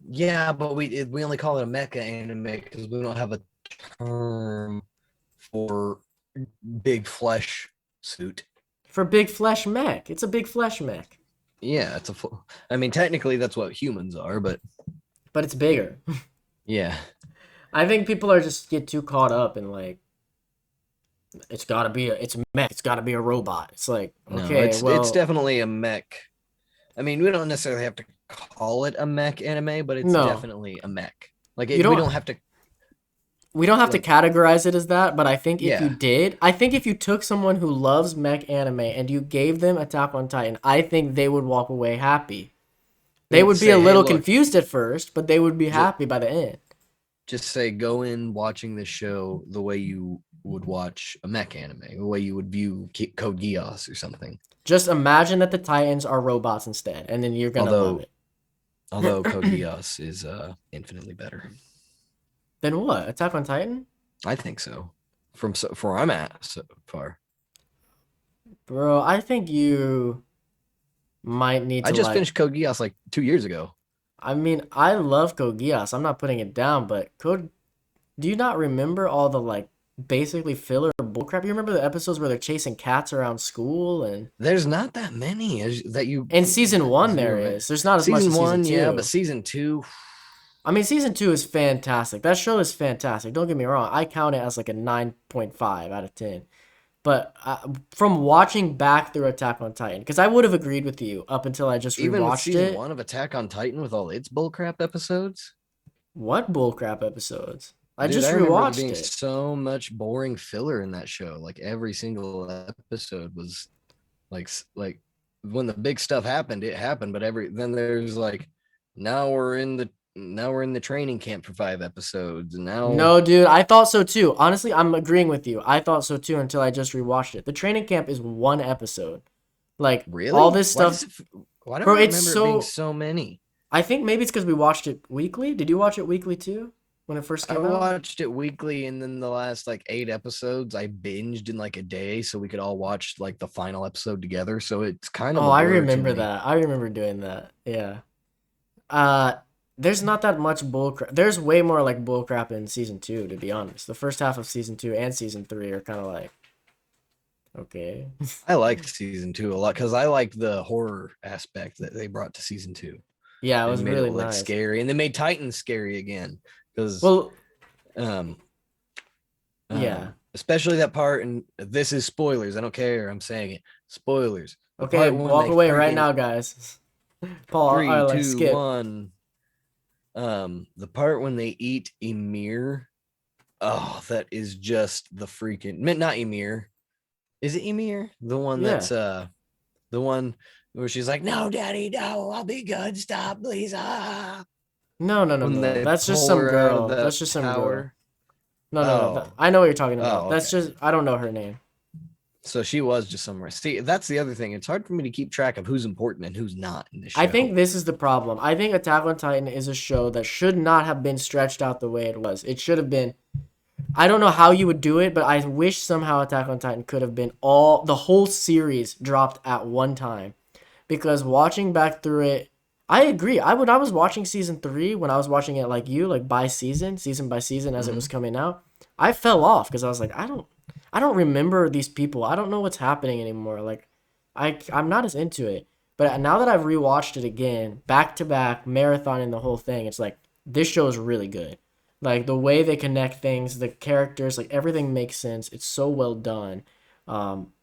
yeah, but we only call it a mecha anime because we don't have a term for big flesh suit. for big flesh mech, it's a big flesh mech, Yeah, I mean, technically that's what humans are, but but it's bigger. yeah. I think people are just get too caught up in like it's mech, it's gotta be a robot. It's like, No, okay, it's well, definitely a mech. I mean, we don't necessarily have to call it a mech anime, but it's no, definitely a mech. you We don't don't have to we don't have to like categorize it as that, but I think if you yeah. did, I think if you took someone who loves mech anime and you gave them Attack on Titan, I think they would walk away happy. They would be a Say, hey, little look, confused at first, but they would be just happy by the end. just say go in watching this show the way you would watch a mech anime, the way you would view Code Geass or something. Just imagine that the Titans are robots instead, and then you're gonna love Although it. Code Geass is infinitely better. Then what? Attack on Titan? I think so. From where I'm at so far. Bro, I think you might need I to just like. finished Code Geass like 2 years ago. I mean, I love Code Geass. I'm not putting it down, but Code. Do you not remember all the like basically filler bullcrap? You remember the episodes where they're chasing cats around school and There's not that many that you in season one as you there remember. is. There's not as much Season as season one, yeah, but two. season two, I mean, season two is fantastic. That show is fantastic. Don't get me wrong. I count it as like a 9.5 out of 10. But from watching back through Attack on Titan, because I would have agreed with you up until I just even with rewatched season it. one of Attack on Titan with all its bullcrap episodes. What bullcrap episodes? I Dude, just I remember there rewatched being it. so much boring filler in that show. Like every single episode was like when the big stuff happened, it happened. But then there's like now we're in the training camp for 5 episodes, and now No, dude, I thought so too. Honestly, I'm agreeing with you. I thought so too until I just rewatched it. The training camp is 1 episode. Like all really this stuff, why don't bro. I It's remember it being so. so many? I think maybe it's because we watched it weekly. Did you watch it weekly too when it first I came out? watched it weekly, and then the last like 8 episodes I binged in like a day, so we could all watch like the final episode together. So it's kind of Oh, a I blur to remember me. that. I remember doing that. Yeah. Uh, there's not that much bullcrap. There's way more like bullcrap in season two, to be honest. The first half of season two and season three are kind of like okay. I liked season 2 a lot because I liked the horror aspect that they brought to season 2 Yeah, it was and made it really like nice. scary, and they made Titans scary again because Well, um yeah. especially that part, and this is spoilers. I don't care. I'm saying it. Spoilers. The Okay, part when walk they away right freaking now, guys. Paul, I three, like two, skip. one. The part when they eat Emir. Oh, that is just the freaking not Emir. Is it Emir? The one Yeah. that's the one where she's like, "No, Daddy, no, I'll be good. Stop, please." Ah. No, no, no, When no, no. they That's just pull some her out of girl. That's that just some girl. tower. No, no, no. Oh, I know what you're talking about. oh, That's okay. just I don't know her name. So she was just somewhere. See, that's the other thing. It's hard for me to keep track of who's important and who's not in this I show. think this is the problem. I think Attack on Titan is a show that should not have been stretched out the way it was. It should have been. I don't know how you would do it, but I wish somehow Attack on Titan could have been the whole series dropped at one time. Because watching back through it, I agree. I was watching season three when I was watching it like you, like by season by season as it was Mhm. coming out. I fell off because I was like, I don't remember these people. I don't know what's happening anymore. Like, I'm not as into it. But now that I've rewatched it again, back to back, marathoning the whole thing, it's like this show is really good. Like the way they connect things, the characters, like everything makes sense. It's so well done. Um,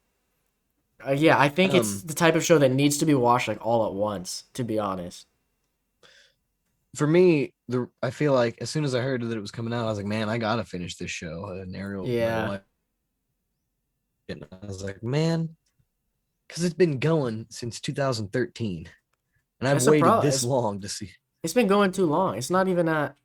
yeah, I think it's Um, the type of show that needs to be watched like all at once. To be honest. for me, I feel like as soon as I heard that it was coming out, I was like, man, I gotta finish this show. And Ariel, my Yeah, wife, and I was like, man, because it's been going since 2013, and I've it's a waited problem. this long to see. It's been going too long. It's not even at.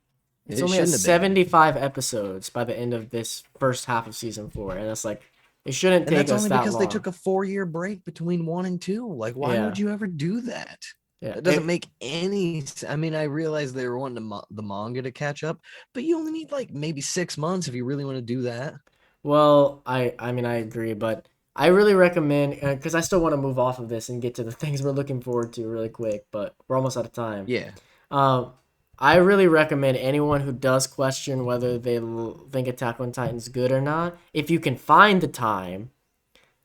It's It only at shouldn't have been. 75 episodes by the end of this first half of season four, and it's like it shouldn't And take that's us only that because they long. took a 4 year break between 1 and 2. Like, why Yeah, would you ever do that? yeah. That doesn't make any. I mean, I realize they were wanting the manga to catch up, but you only need like maybe 6 months if you really want to do that. Well, I mean I agree, but I really recommend because I still want to move off of this and get to the things we're looking forward to really quick, but we're almost out of time. Yeah. Um, I really recommend anyone who does question whether they think Attack on Titan's good or not, if you can find the time,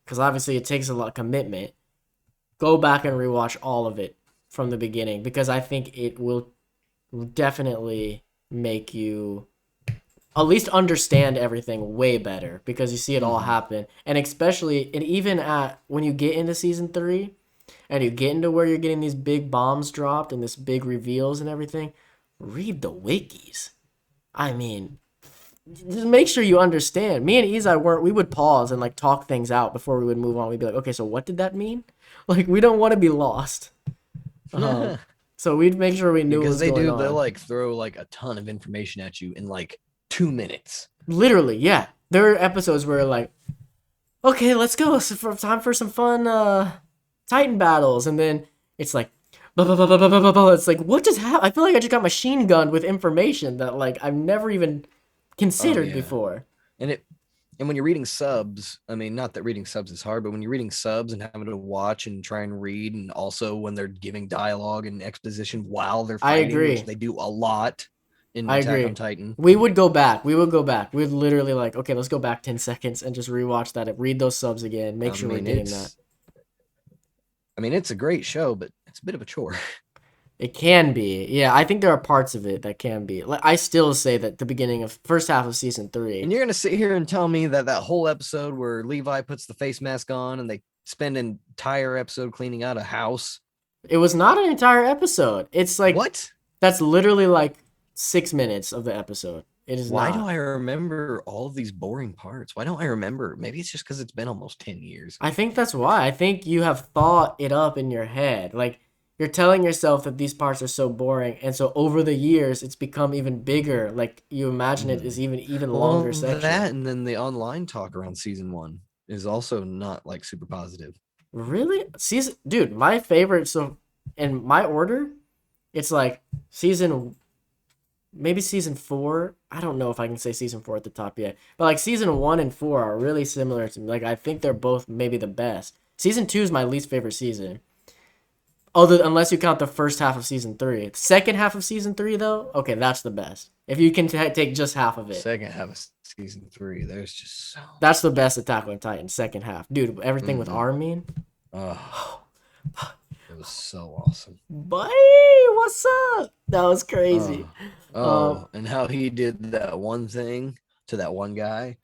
because obviously it takes a lot of commitment, go back and rewatch all of it from the beginning because I think it will definitely make you at least understand everything way better because you see it all Hmm. happen. And especially, and even at when you get into season three and you get into where you're getting these big bombs dropped and this big reveals and everything, read the wikis. I mean, just make sure you understand. Me and Izai weren't. We would pause and like talk things out before we would move on. We'd be like, okay, so what did that mean? Like, we don't want to be lost. Um, so we'd make sure we knew what Because was they going do, they'll on. like throw like a ton of information at you in like 2 minutes. Literally, yeah. There are episodes where like, okay, let's go. It's time for some fun Titan battles, and then it's like, blah, blah, blah, blah, blah, blah, blah. It's like, what just happened? I feel like I just got machine gunned with information that like I've never even Oh considered yeah. before. And it and when you're reading subs, I mean, not that reading subs is hard, but when you're reading subs and having to watch and try and read, and also when they're giving dialogue and exposition while they're I fighting, which agree. they do a lot in I Attack on agree. Titan. We would go back. We would go back. We'd literally like, okay, let's go back 10 seconds and just rewatch that. Read those subs again. Make I sure we're mean, getting that. it's a great show, but it's a bit of a chore. It can be. Yeah, I think there are parts of it that can be. Like I still say that the beginning of first half of season And 3, you're gonna sit here and tell me that that whole episode where Levi puts the face mask on and they spend an entire episode cleaning out a house. it was not an entire episode. It's like What? that's literally like 6 minutes of the episode. It is Why do not. I remember all of these boring parts? Why don't I remember? Maybe it's just because it's been almost 10 years. I think that's why. I think you have thought it up in your head. Like you're telling yourself that these parts are so boring, and so over the years it's become even bigger. Like you imagine it is Mhm. even Well, longer section. that and then the online talk around season 1 is also not like super positive. Really? Season dude, my favorite so in my order, it's like season maybe season 4. I don't know if I can say season 4 at the top yet, but like season 1 and 4 are really similar to me. Like I think they're both maybe the best. Season 2 is my least favorite season. Although unless you count the first half of season 3. The second half of season 3 though, okay, that's the best. If you can take just half of it. Second half of season 3, there's just so That's the best Attack on Titan second half. Dude, everything with Armin. oh, it was so awesome. Buddy, what's up? That was crazy. And how he did that one thing to that one guy.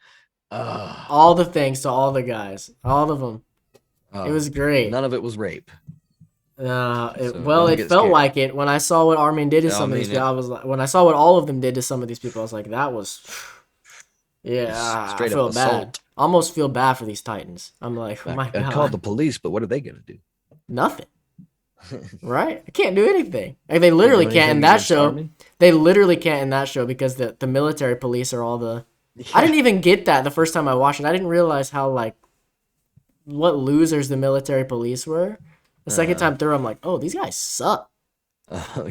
All the things to all the guys. All of them. It was great. None of it was rape. It felt like it when I saw what Armin did to some of these guys. I was like, when I saw what all of them did to some of these people, I was like, that was, yeah. Straight I feel up bad. assault. Almost feel bad for these Titans. I'm like, oh my I god, called the police, but what are they gonna do? nothing. Right? I can't do anything. Like they literally do can't in anything that against show. Armin? They literally can't in that show because the military police are all the. I didn't even get that the first time I watched it. I didn't realize how like what losers the military police were. The second time through, I'm like, oh, these guys suck.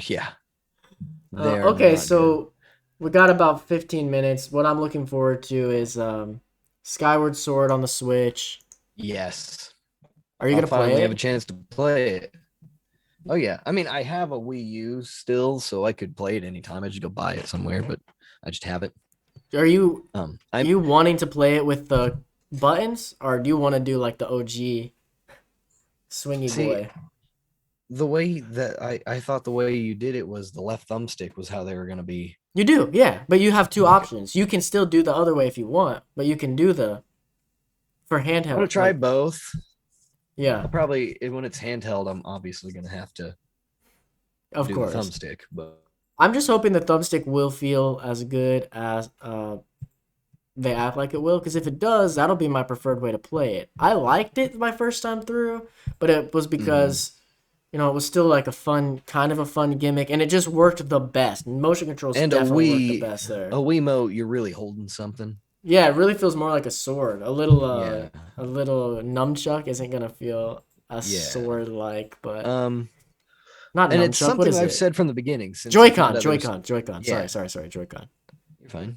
Yeah. Okay, so we got about 15 minutes. What I'm looking forward to is Skyward Sword on the Switch. Yes. Are you I'll gonna play finally it? have a chance to play it. Oh yeah. I mean, I have a Wii U still, so I could play it anytime. I just go buy it somewhere, but I just have it. Are you I'm you wanting to play it with the buttons, or do you want to do like the OG swingy See, boy? the way that I thought the way you did it was the left thumbstick was how they were gonna be. You do, yeah, but you have two Okay. options. You can still do the other way if you want, but you can do the for handheld. I'm gonna try like- both. yeah, I'll probably when it's handheld, I'm obviously gonna have to of do course. the thumbstick, but I'm just hoping the thumbstick will feel as good as they act like it will, because if it does, that'll be my preferred way to play it. I liked it my first time through, but it was because it was still like kind of a fun gimmick, and it just worked the best. Motion controls and a definitely worked the Wii best there. a Wiimote, you're really holding something. Yeah, it really feels more like a sword. A little Yeah. a little nunchuck isn't gonna feel a Yeah. sword like, but And not nunchuck. it's What something is I've it? said from the beginning. Since I found Joy-Con, out Joy-Con. Yeah. Sorry, Joy-Con. you're fine.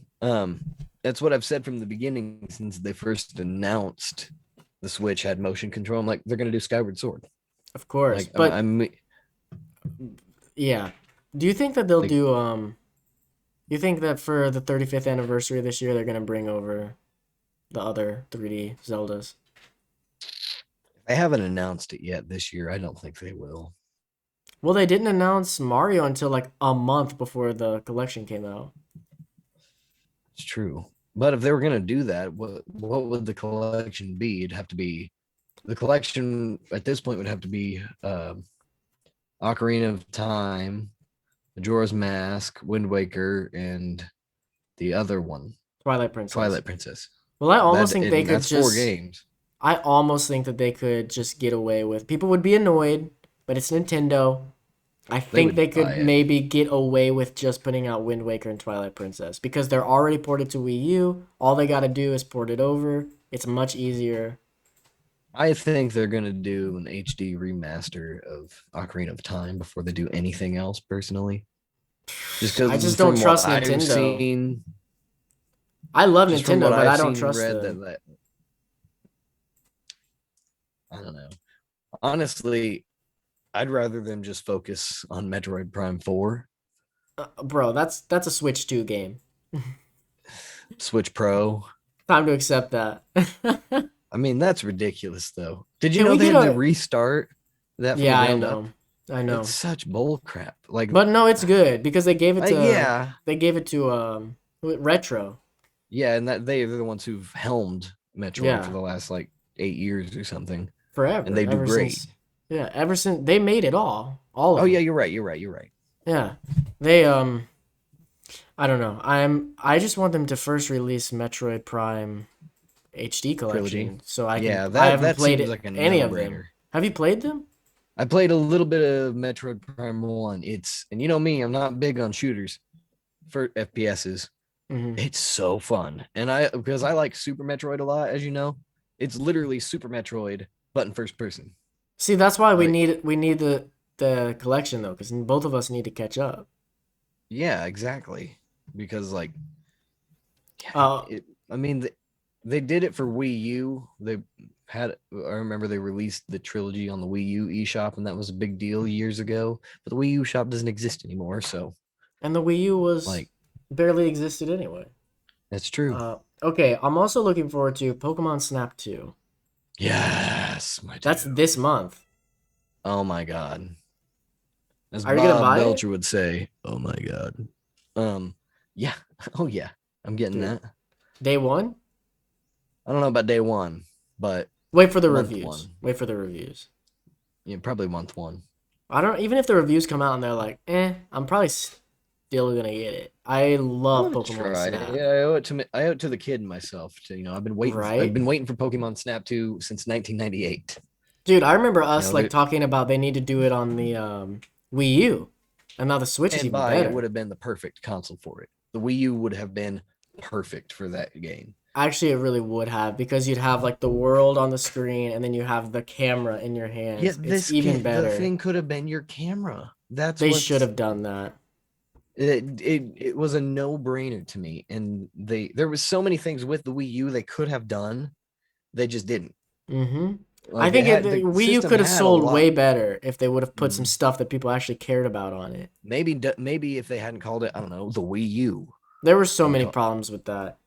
That's what I've said from the beginning since they first announced the Switch had motion control. I'm like, they're gonna do Skyward Sword. Of course, Like, but I'm yeah. Do you think that they'll Like- do you think that for the 35th anniversary this year they're gonna bring over the other 3D Zeldas? I haven't announced it yet this year. I don't think they will. Well, they didn't announce Mario until like a month before the collection came out. It's true. But if they were gonna do that, what would the collection be? It'd have to be the collection at this point would have to be Ocarina of Time, Majora's Mask, Wind Waker, and the other one, Twilight Princess. Twilight Princess. Well, I almost That- think they and could that's just 4 games. I almost think that they could just get away with. People would be annoyed, but it's Nintendo. I think would they could buy it. maybe get away with just putting out Wind Waker and Twilight Princess because they're already ported to Wii U. All they got to do is port it over. It's much easier. I think they're gonna do an HD remaster of Ocarina of Time before they do anything else. Personally, just because I just don't trust Nintendo. Seen, I love just from Nintendo, what but I've I don't seen, trust read them. that I don't know. Honestly, I'd rather them just focus on Metroid Prime 4, Bro, that's a Switch 2 game. Switch Pro. Time to accept that. I mean, that's ridiculous, though. Did you Can know we they get had a- to restart that? From Yeah, the I ground know. up? I know. It's such bull crap. Like, But no, it's good because they gave it to yeah, they gave it to Retro. yeah, and that they're the ones who've helmed Metroid Yeah. for the last like 8 years or something. Forever. And they do ever great. Yeah, ever since they made it all of Oh them. yeah, you're right. Yeah. They I don't know. I just want them to first release Metroid Prime HD collection Trilogy. so I can Yeah, I that haven't played seems it, like a any of them. no-brainer. Have you played them? I played a little bit of Metroid Prime 1. And you know me, I'm not big on shooters for FPSs. Hmm. It's so fun. And because I like Super Metroid a lot, as you know, it's literally Super Metroid, but in first person. See, that's why we Like- need the collection though, because both of us need to catch up. Yeah, exactly. Because like, Uh, I mean, they did it for Wii U. They had, I remember they released the trilogy on the Wii U eShop, and that was a big deal years ago. But the Wii U shop doesn't exist anymore, so and the Wii U was like, barely existed anyway. that's true. Okay, I'm also looking forward to Pokemon Snap 2. Yes, my That's dude. this month. Oh my god. As Are you gonna Bob buy it? Belcher would say, "Oh my god." Yeah. Oh yeah. I'm getting Dude, that. day one? I don't know about day one, but Wait for the month reviews. one. Wait for the reviews. Yeah, probably month one. I don't even if the reviews come out and they're like, I'm probably still gonna get it. I I'm love gonna Pokemon try. Snap. Yeah, I owe it to me. I owe it to the kid and myself. To I've Right? been waiting for Pokemon Snap 2 since 1998. Dude, I remember You us know, like there, talking about they need to do it on the Wii U. And now the Switch is and even by it would better. have been the perfect console for it. The Wii U would have been perfect for that game. Actually, it really would have because you'd have like the world on the screen and then you have the camera in your Yeah, hands. It's even the better. thing could have been your camera. That's They should what's have done that. it was a no-brainer to me. And there was so many things with the Wii U they could have done. They just didn't. Mm-hmm. I Like think the the Wii U system could have had a sold lot. way better if they would have put some Mhm. stuff that people actually cared about on it. Maybe if they hadn't called it, I don't know, the Wii U There were so and many problems with that.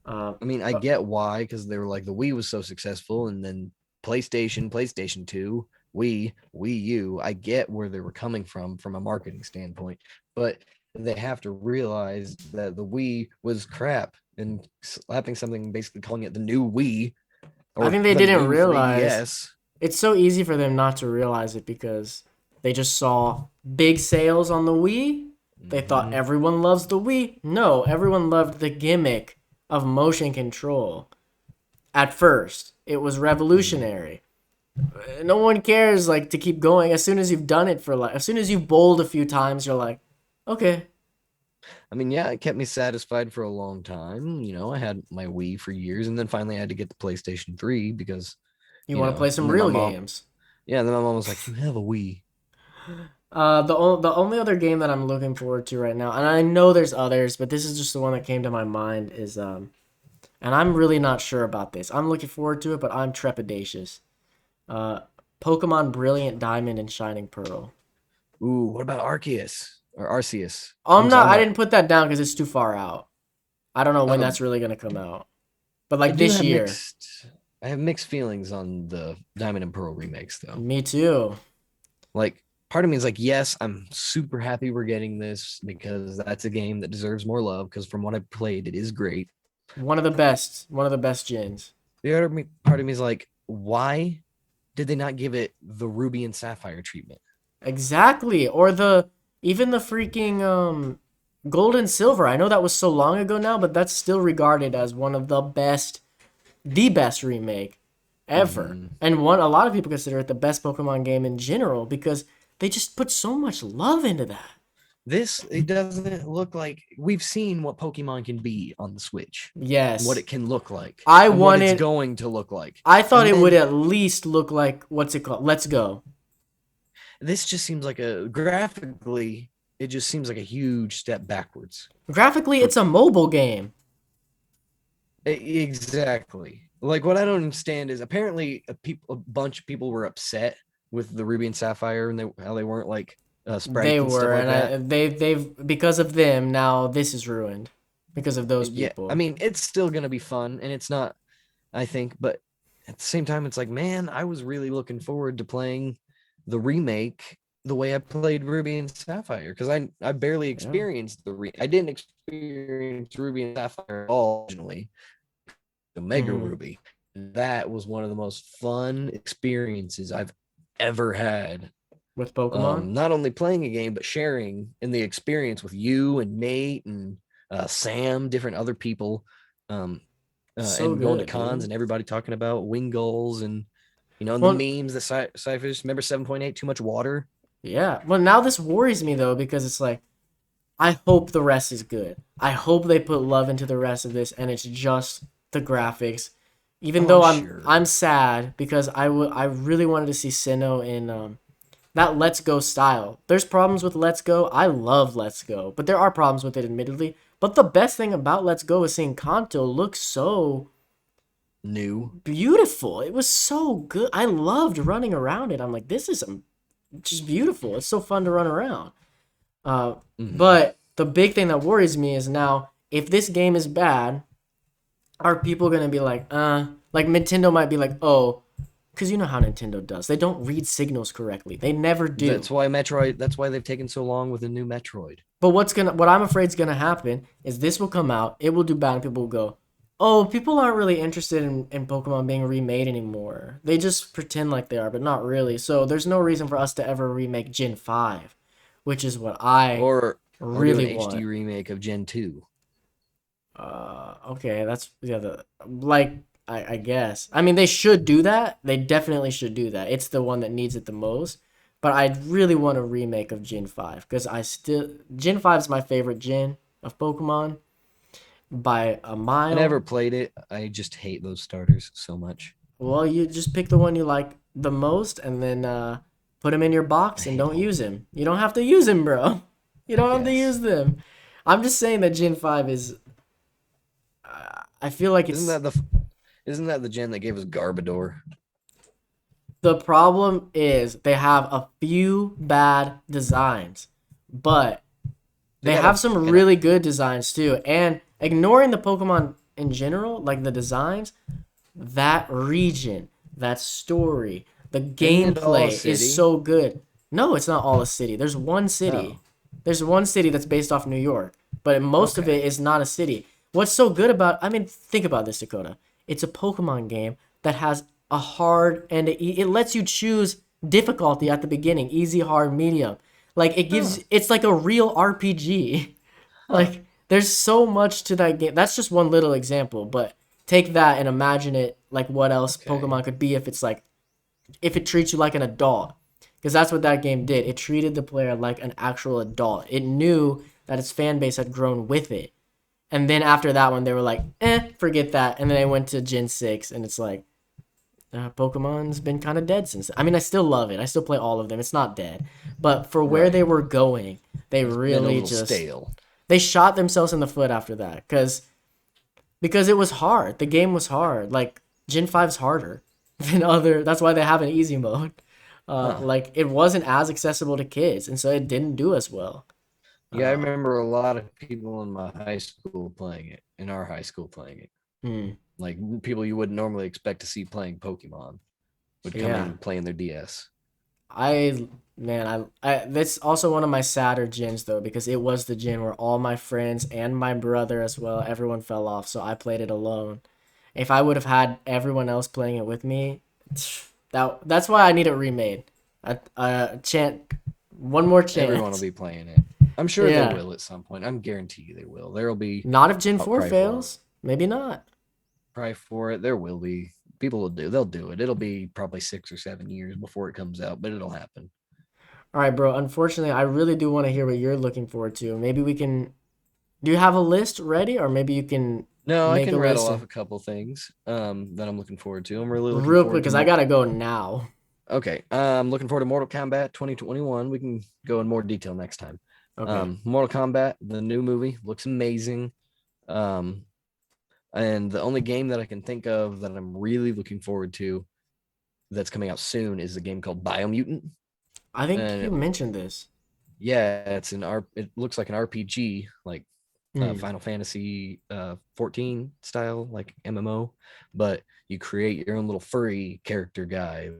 I mean, I But get why, because they were like the Wii was so successful, and then PlayStation 2, Wii U. I get where they were coming from a marketing standpoint, but they have to realize that the Wii was crap, and slapping something, basically calling it the new Wii I or think they the didn't new realize 3DS. it's so easy for them not to realize it because they just saw big sales on the Wii. They thought Mhm. everyone loves the Wii. No, everyone loved the gimmick of motion control. At first, it was Mhm. revolutionary. No one cares like to keep going as soon as you've done it for like as soon as you've bowled a few times you're like, okay, I mean, yeah, it kept me satisfied for a long time. I had my Wii for years, and then finally I had to get the PlayStation 3 because, you want to play some and then my real mom, games. yeah, and then my mom was like, "You have a Wii." The only other game that I'm looking forward to right now, and I know there's others, but this is just the one that came to my mind is and I'm really not sure about this. I'm looking forward to it, but I'm trepidatious. Uh, Pokemon Brilliant Diamond and Shining Pearl. Ooh, what about Arceus or Arceus? I'm Who's not. on I that? didn't put that down because it's too far out. I don't know when Um, that's really gonna come out, but I like do this have year. mixed. I have mixed feelings on the Diamond and Pearl remakes, though. Me too. Like, part of me is like, yes, I'm super happy we're getting this because that's a game that deserves more love. Because from what I've played, it is great. One of the best. One of the best gens. The other part of me is like, why did they not give it the Ruby and Sapphire treatment? Exactly. Or the even the freaking Gold and Silver. I know that was so long ago now, but that's still regarded as one of the best remake ever. Mm-hmm. And one a lot of people consider it the best Pokemon game in general because they just put so much love into that. This it doesn't look like we've seen what Pokemon can be on the Switch, and what Yes. it can look like, I and what it's wanted going to look like. I thought And it would then at least look like what's it called? Let's Go. this just seems like graphically, it just seems like a huge step backwards. Graphically, For it's a mobile game. exactly, like what I don't understand is apparently a bunch of people were upset with the Ruby and Sapphire and how they weren't like They sprites and stuff were, like and that. they've because of them now this is ruined because of those Yeah, I people. mean it's still gonna be fun, and it's not, I think, but at the same time, it's like, man, I was really looking forward to playing the remake the way I played Ruby and Sapphire because I barely Yeah. experienced I didn't experience Ruby and Sapphire at all originally. The Mega Hmm. Ruby, that was one of the most fun experiences I've ever had. With Pokemon. Not only playing a game but sharing in the experience with you and Nate and Sam, different other people. Um, So and going to good, cons dude. and everybody talking about wing goals and and the Well, memes, the ciphers. Remember 7.8, too much water. yeah. Well, now this worries me though because it's like I hope the rest is good. I hope they put love into the rest of this and it's just the graphics. Even Oh, I'm though I'm sure. sad because I really wanted to see Sinnoh in that Let's Go style. There's problems with Let's Go. I love Let's Go, but there are problems with it, admittedly. But the best thing about Let's Go is seeing Kanto look so New. beautiful. It was so good. I loved running around it. I'm like, this is just beautiful. It's so fun to run around. But the big thing that worries me is now, if this game is bad, are people gonna be like Nintendo might be like, oh, because you know how Nintendo does. They don't read signals correctly. They never do. That's why Metroid. That's why they've taken so long with a new Metroid. But what I'm afraid is gonna happen is this will come out, it will do bad, and people will go, oh, people aren't really interested in Pokemon being remade anymore. They just pretend like they are, but not really. So there's no reason for us to ever remake Gen 5, which is what I Or really do an want. HD remake of Gen 2. Okay, that's I guess. I mean, they should do that. They definitely should do that. It's the one that needs it the most. But I really want a remake of Gen 5 because Gen 5 is my favorite gen of Pokemon by a mile. I never played it. I just hate those starters so much. Well, you just pick the one you like the most and then put him in your box and don't use him. You don't have to use him, bro. You don't have to use them. I'm just saying that Gen 5 is. I feel like it's. Isn't that the gen that gave us Garbodor? The problem is they have a few bad designs, but they have some really good designs too. And ignoring the Pokemon in general, like the designs, that region, that story, the gameplay is so good. No, it's not all a city. There's one city. There's one city that's based off New York, but most of it is not a city. What's so good about, I mean, think about this, Dakota. It's a Pokemon game that has a hard and it lets you choose difficulty at the beginning, easy, hard, medium. Like it's like a real RPG. Like there's so much to that game. That's just one little example, but take that and imagine it like what else Pokemon could be if it treats you like an adult. Because that's what that game did. It treated the player like an actual adult. It knew that its fan base had grown with it. And then after that one, they were like, forget that. And then they went to Gen 6, and it's like, Pokemon's been kind of dead since. I mean, I still love it. I still play all of them. It's not dead. But for where they were going, they really just... stale. They shot themselves in the foot after that. Because it was hard. The game was hard. Like, Gen 5's harder than other... That's why they have an easy mode. Like, it wasn't as accessible to kids, and so it didn't do as well. Yeah, I remember a lot of people in my high school playing it, in our high school playing it. Like people you wouldn't normally expect to see playing Pokemon would come in playing their DS. That's also one of my sadder gens though, because it was the gen where all my friends and my brother as well, everyone fell off, so I played it alone. If I would have had everyone else playing it with me, that's why I need it remade. One more chance. Everyone will be playing it. I'm sure they will at some point. I'm guarantee you they will. There'll be not if Gen 4 fails. Maybe not. Probably for it. There will be. People will do. They'll do it. It'll be probably 6 or 7 years before it comes out, but it'll happen. All right, bro. Unfortunately, I really do want to hear what you're looking forward to. Maybe we can. Do you have a list ready, or maybe you can? No, I can rattle off a couple things that I'm looking forward to. I'm really looking real quick because I gotta go now. Okay, I'm looking forward to Mortal Kombat 2021. We can go in more detail next time. Okay. Mortal Kombat, the new movie, looks amazing. And the only game that I can think of that I'm really looking forward to that's coming out soon is a game called Biomutant. I think you mentioned this. Yeah, it looks like an RPG, like Final Fantasy 14 style, like MMO, but you create your own little furry character guy.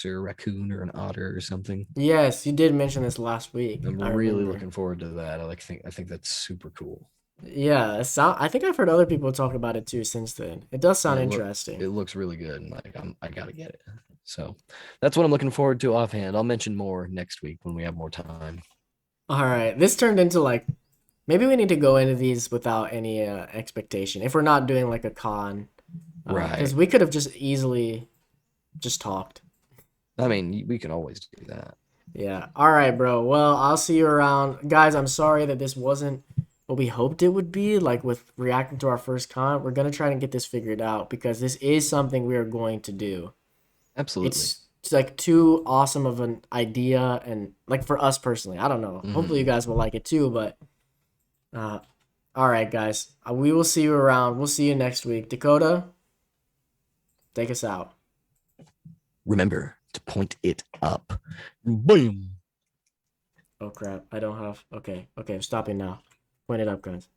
Or a raccoon or an otter or something. Yes, you did mention this last week. I'm really looking forward to that. I think that's super cool. Yeah, I think I've heard other people talk about it too since then. It does sound interesting. It looks really good, and like I gotta get it. So that's what I'm looking forward to offhand. I'll mention more next week when we have more time. All right, this turned into like maybe we need to go into these without any expectation if we're not doing like a con, right? Because we could have just easily just talked. I mean, we can always do that. Yeah. All right, bro. Well, I'll see you around. Guys, I'm sorry that this wasn't what we hoped it would be, like with reacting to our first con. We're going to try and get this figured out because this is something we are going to do. Absolutely. it's like too awesome of an idea, and like for us personally, I don't know. Hopefully you guys will like it too, but all right, guys. We will see you around. We'll see you next week. Dakota, take us out. Remember to point it up. Boom. Oh crap! I don't have. Okay, I'm stopping now. Point it up, guys.